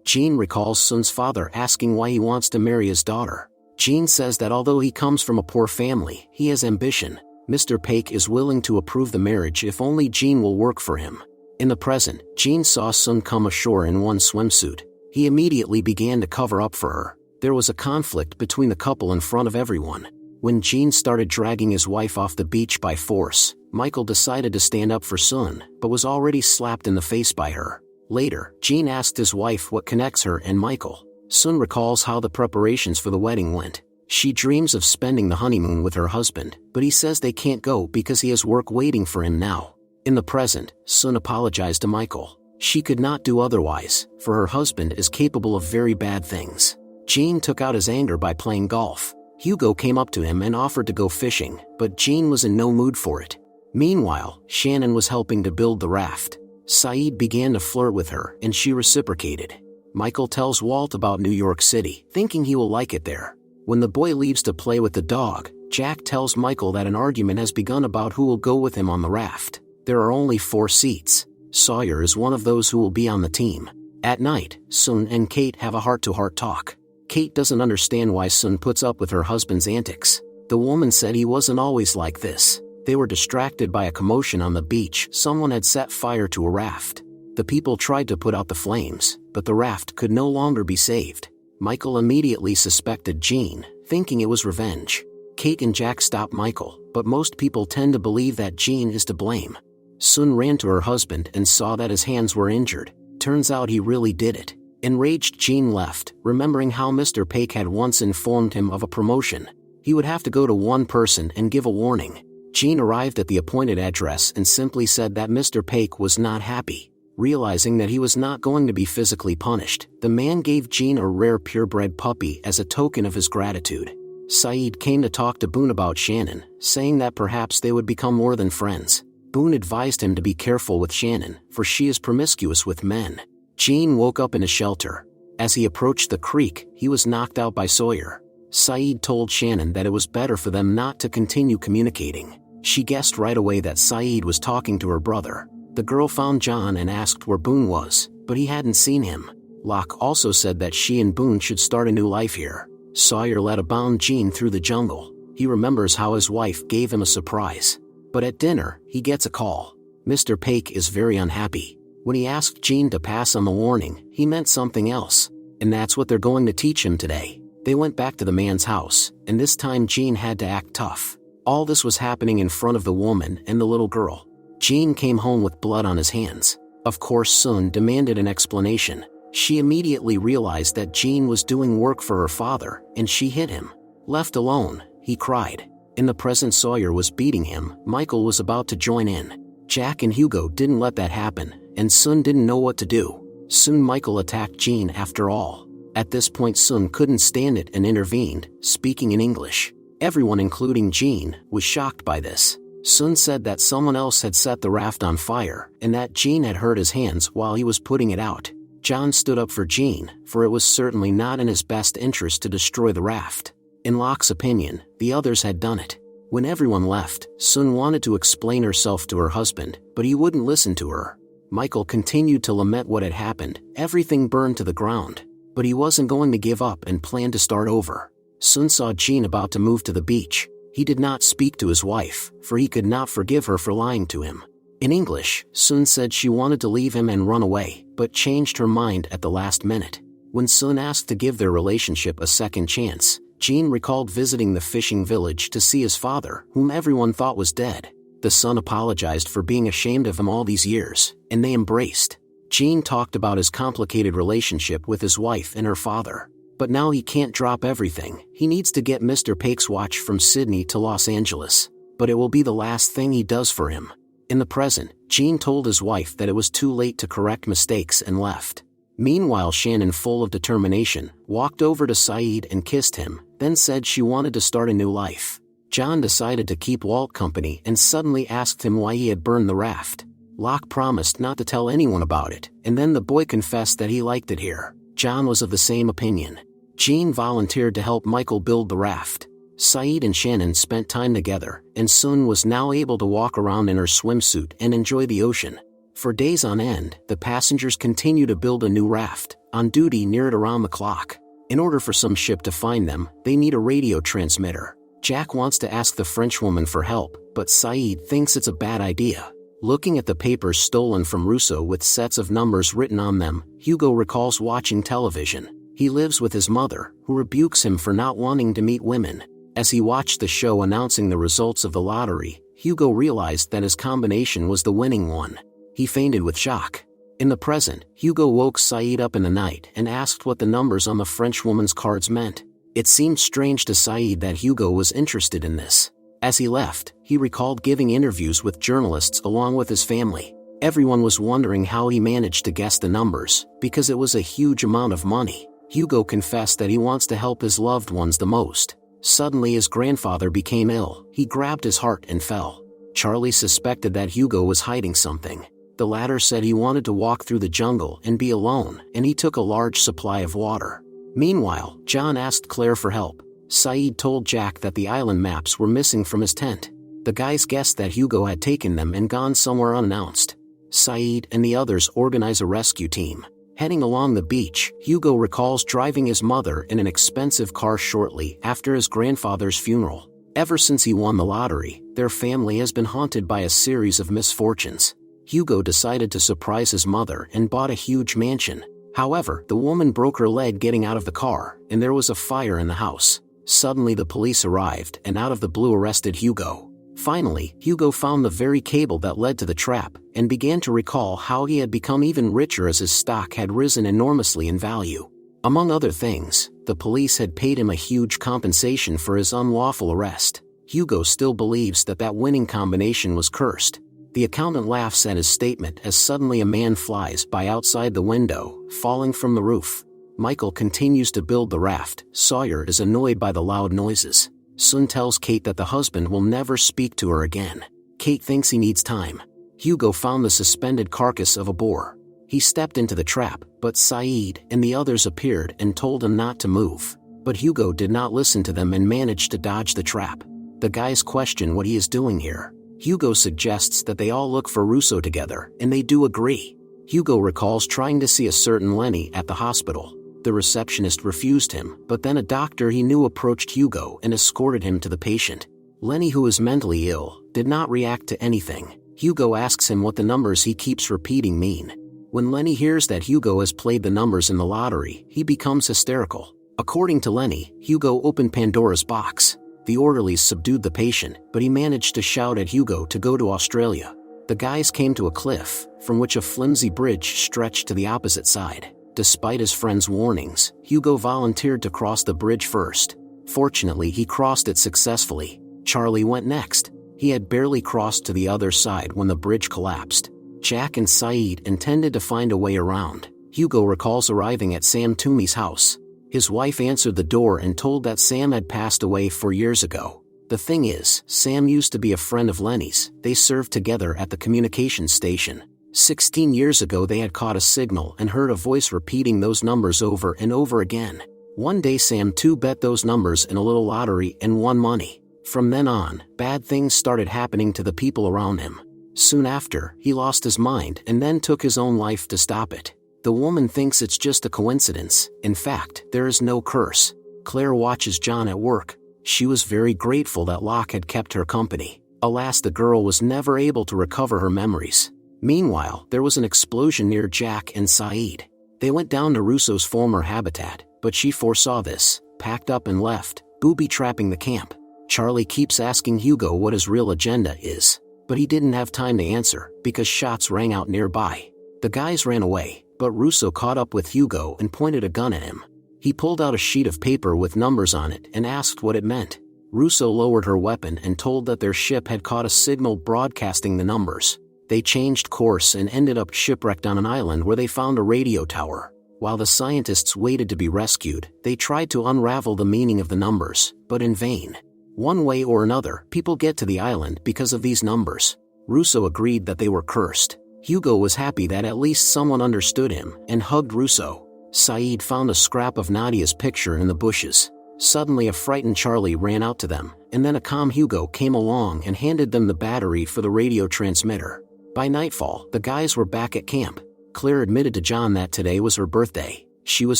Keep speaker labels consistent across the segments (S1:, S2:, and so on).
S1: Gene recalls Sun's father asking why he wants to marry his daughter. Gene says that although he comes from a poor family, he has ambition. Mr. Paik is willing to approve the marriage if only Gene will work for him. In the present, Gene saw Sun come ashore in one swimsuit. He immediately began to cover up for her. There was a conflict between the couple in front of everyone. When Gene started dragging his wife off the beach by force, Michael decided to stand up for Sun, but was already slapped in the face by her. Later, Gene asked his wife what connects her and Michael. Sun recalls how the preparations for the wedding went. She dreams of spending the honeymoon with her husband, but he says they can't go because he has work waiting for him now. In the present, Sun apologized to Michael. She could not do otherwise, for her husband is capable of very bad things. Gene took out his anger by playing golf. Hugo came up to him and offered to go fishing, but Gene was in no mood for it. Meanwhile, Shannon was helping to build the raft. Saeed began to flirt with her, and she reciprocated. Michael tells Walt about New York City, thinking he will like it there. When the boy leaves to play with the dog, Jack tells Michael that an argument has begun about who will go with him on the raft. There are only 4 seats. Sawyer is one of those who will be on the team. At night, Sun and Kate have a heart-to-heart talk. Kate doesn't understand why Sun puts up with her husband's antics. The woman said he wasn't always like this. They were distracted by a commotion on the beach. Someone had set fire to a raft. The people tried to put out the flames, but the raft could no longer be saved. Michael immediately suspected Gene, thinking it was revenge. Kate and Jack stopped Michael, but most people tend to believe that Gene is to blame. Sun ran to her husband and saw that his hands were injured. Turns out he really did it. Enraged, Gene left, remembering how Mr. Paik had once informed him of a promotion. He would have to go to one person and give a warning. Gene arrived at the appointed address and simply said that Mr. Paik was not happy. Realizing that he was not going to be physically punished, the man gave Gene a rare purebred puppy as a token of his gratitude. Saeed came to talk to Boone about Shannon, saying that perhaps they would become more than friends. Boone advised him to be careful with Shannon, for she is promiscuous with men. Gene woke up in a shelter. As he approached the creek, he was knocked out by Sawyer. Saeed told Shannon that it was better for them not to continue communicating. She guessed right away that Saeed was talking to her brother. The girl found John and asked where Boone was, but he hadn't seen him. Locke also said that she and Boone should start a new life here. Sawyer led a bound Gene through the jungle. He remembers how his wife gave him a surprise. But at dinner, he gets a call. Mr. Paik is very unhappy. When he asked Gene to pass on the warning, he meant something else. And that's what they're going to teach him today. They went back to the man's house, and this time Gene had to act tough. All this was happening in front of the woman and the little girl. Gene came home with blood on his hands. Of course, Sun demanded an explanation. She immediately realized that Gene was doing work for her father, and she hit him. Left alone, he cried. In the present, Sawyer was beating him. Michael was about to join in. Jack and Hugo didn't let that happen, and Sun didn't know what to do. Soon Michael attacked Gene after all. At this point, Sun couldn't stand it and intervened, speaking in English. Everyone, including Gene, was shocked by this. Sun said that someone else had set the raft on fire, and that Gene had hurt his hands while he was putting it out. John stood up for Gene, for it was certainly not in his best interest to destroy the raft. In Locke's opinion, the others had done it. When everyone left, Sun wanted to explain herself to her husband, but he wouldn't listen to her. Michael continued to lament what had happened. Everything burned to the ground. But he wasn't going to give up and planned to start over. Sun saw Gene about to move to the beach. He did not speak to his wife, for he could not forgive her for lying to him. In English, Sun said she wanted to leave him and run away, but changed her mind at the last minute. When Sun asked to give their relationship a second chance, Gene recalled visiting the fishing village to see his father, whom everyone thought was dead. The son apologized for being ashamed of him all these years, and they embraced. Gene talked about his complicated relationship with his wife and her father. But now he can't drop everything. He needs to get Mr. Paik's watch from Sydney to Los Angeles. But it will be the last thing he does for him. In the present, Gene told his wife that it was too late to correct mistakes and left. Meanwhile, Shannon, full of determination, walked over to Saeed and kissed him, then said she wanted to start a new life. John decided to keep Walt company and suddenly asked him why he had burned the raft. Locke promised not to tell anyone about it, and then the boy confessed that he liked it here. John was of the same opinion. Gene volunteered to help Michael build the raft. Saeed and Shannon spent time together, and Sun was now able to walk around in her swimsuit and enjoy the ocean. For days on end, the passengers continue to build a new raft, on duty near it around the clock. In order for some ship to find them, they need a radio transmitter. Jack wants to ask the Frenchwoman for help, but Saeed thinks it's a bad idea. Looking at the papers stolen from Russo with sets of numbers written on them, Hugo recalls watching television. He lives with his mother, who rebukes him for not wanting to meet women. As he watched the show announcing the results of the lottery, Hugo realized that his combination was the winning one. He fainted with shock. In the present, Hugo woke Saeed up in the night and asked what the numbers on the Frenchwoman's cards meant. It seemed strange to Saeed that Hugo was interested in this. As he left, he recalled giving interviews with journalists along with his family. Everyone was wondering how he managed to guess the numbers, because it was a huge amount of money. Hugo confessed that he wants to help his loved ones the most. Suddenly his grandfather became ill. He grabbed his heart and fell. Charlie suspected that Hugo was hiding something. The latter said he wanted to walk through the jungle and be alone, and he took a large supply of water. Meanwhile, John asked Claire for help. Saeed told Jack that the island maps were missing from his tent. The guys guessed that Hugo had taken them and gone somewhere unannounced. Saeed and the others organize a rescue team. Heading along the beach, Hugo recalls driving his mother in an expensive car shortly after his grandfather's funeral. Ever since he won the lottery, their family has been haunted by a series of misfortunes. Hugo decided to surprise his mother and bought a huge mansion. However, the woman broke her leg getting out of the car, and there was a fire in the house. Suddenly the police arrived and out of the blue arrested Hugo. Finally, Hugo found the very cable that led to the trap, and began to recall how he had become even richer as his stock had risen enormously in value. Among other things, the police had paid him a huge compensation for his unlawful arrest. Hugo still believes that winning combination was cursed. The accountant laughs at his statement as suddenly a man flies by outside the window, falling from the roof. Michael continues to build the raft. Sawyer is annoyed by the loud noises. Sun tells Kate that the husband will never speak to her again. Kate thinks he needs time. Hugo found the suspended carcass of a boar. He stepped into the trap, but Saeed and the others appeared and told him not to move. But Hugo did not listen to them and managed to dodge the trap. The guys question what he is doing here. Hugo suggests that they all look for Russo together, and they do agree. Hugo recalls trying to see a certain Lenny at the hospital. The receptionist refused him, but then a doctor he knew approached Hugo and escorted him to the patient. Lenny, who is mentally ill, did not react to anything. Hugo asks him what the numbers he keeps repeating mean. When Lenny hears that Hugo has played the numbers in the lottery, he becomes hysterical. According to Lenny, Hugo opened Pandora's box. The orderlies subdued the patient, but he managed to shout at Hugo to go to Australia. The guys came to a cliff, from which a flimsy bridge stretched to the opposite side. Despite his friend's warnings, Hugo volunteered to cross the bridge first. Fortunately, he crossed it successfully. Charlie went next. He had barely crossed to the other side when the bridge collapsed. Jack and Saeed intended to find a way around. Hugo recalls arriving at Sam Toomey's house. His wife answered the door and told that Sam had passed away 4 years ago. The thing is, Sam used to be a friend of Lenny's. They served together at the communications station. 16 years ago they had caught a signal and heard a voice repeating those numbers over and over again. One day Sam too bet those numbers in a little lottery and won money. From then on, bad things started happening to the people around him. Soon after, he lost his mind and then took his own life to stop it. The woman thinks it's just a coincidence. In fact, there is no curse. Claire watches John at work. She was very grateful that Locke had kept her company. Alas, the girl was never able to recover her memories. Meanwhile, there was an explosion near Jack and Saeed. They went down to Russo's former habitat, but she foresaw this, packed up and left, booby-trapping the camp. Charlie keeps asking Hugo what his real agenda is, but he didn't have time to answer, because shots rang out nearby. The guys ran away, but Russo caught up with Hugo and pointed a gun at him. He pulled out a sheet of paper with numbers on it and asked what it meant. Russo lowered her weapon and told that their ship had caught a signal broadcasting the numbers. They changed course and ended up shipwrecked on an island where they found a radio tower. While the scientists waited to be rescued, they tried to unravel the meaning of the numbers, but in vain. One way or another, people get to the island because of these numbers. Russo agreed that they were cursed. Hugo was happy that at least someone understood him and hugged Russo. Saeed found a scrap of Nadia's picture in the bushes. Suddenly a frightened Charlie ran out to them, and then a calm Hugo came along and handed them the battery for the radio transmitter. By nightfall, the guys were back at camp. Claire admitted to John that today was her birthday. She was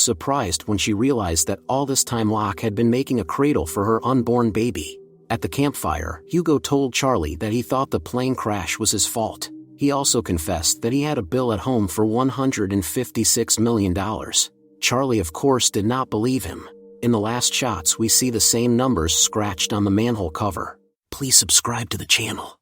S1: surprised when she realized that all this time Locke had been making a cradle for her unborn baby. At the campfire, Hugo told Charlie that he thought the plane crash was his fault. He also confessed that he had a bill at home for $156 million. Charlie, of course, did not believe him. In the last shots, we see the same numbers scratched on the manhole cover. Please subscribe to the channel.